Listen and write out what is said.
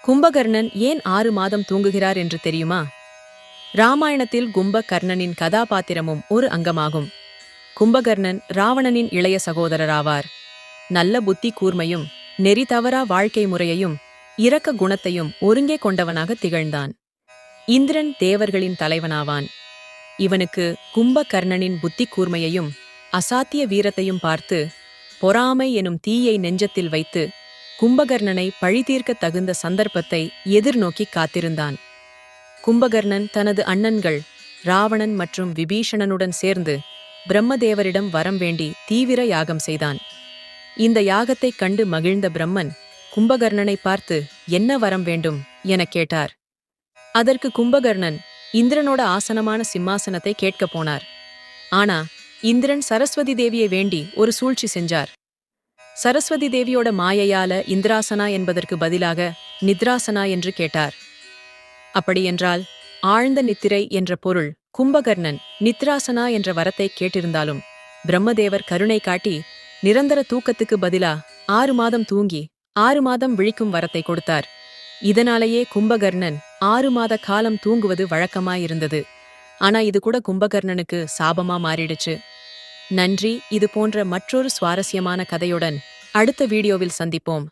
கும்பகர்ணன் ஏன் 6 மாதம் தூங்குகிறார் என்று தெரியுமா? ராமாயணத்தில் கும்பகர்ணனின் கதாபாத்திரமும் ஒரு அங்கமாகும். கும்பகர்ணன் ராவணனின் இளைய சகோதரராவார். நல்ல புத்தி கூர்மையும் நெறி தவறா வாழ்க்கை முறையையும் இரக்க குணத்தையும் ஒருங்கே கொண்டவனாக திகழ்ந்தான். இந்திரன் தேவர்களின் தலைவனாவான். இவனுக்கு கும்பகர்ணனின் புத்தி கூர்மையையும் அசாத்திய வீரத்தையும் பார்த்து பொறாமை எனும் தீயை நெஞ்சத்தில் வைத்து கும்பகர்ணனை பழிதீர்க்க தகுந்த சந்தர்ப்பத்தை எதிர்நோக்கி காத்திருந்தான். கும்பகர்ணன் தனது அண்ணன்கள் ராவணன் மற்றும் விபீஷணனுடன் சேர்ந்து பிரம்மதேவரிடம் வரம் வேண்டி தீவிர யாகம் செய்தான். இந்த யாகத்தைக் கண்டு மகிழ்ந்த பிரம்மன் கும்பகர்ணனை பார்த்து என்ன வரம் வேண்டும் எனக் கேட்டார். அதற்கு கும்பகர்ணன் இந்திரனோட ஆசனமான சிம்மாசனத்தை கேட்கப் போனார். ஆனா இந்திரன் சரஸ்வதி தேவியை வேண்டி ஒரு சூழ்ச்சி செஞ்சார். சரஸ்வதி தேவியோட மாயையால இந்திராசனா என்பதற்கு பதிலாக நித்ராசனா என்று கேட்டார். அப்படியென்றால் ஆழ்ந்த நித்திரை என்ற பொருள். கும்பகர்ணன் நித்ராசனா என்ற வரத்தை கேட்டிருந்தாலும் பிரம்மதேவர் கருணை காட்டி நிரந்தர தூக்கத்துக்கு பதிலா 6 மாதம் தூங்கி 6 மாதம் விழிக்கும் வரத்தை கொடுத்தார். இதனாலேயே கும்பகர்ணன் 6 மாத காலம் தூங்குவது வழக்கமாயிருந்தது. ஆனா இது கூட கும்பகர்ணனுக்கு சாபமா மாறிடுச்சு. நன்றி. இது போன்ற மற்றொரு சுவாரஸ்யமான கதையுடன் அடுத்த வீடியோவில் சந்திப்போம்.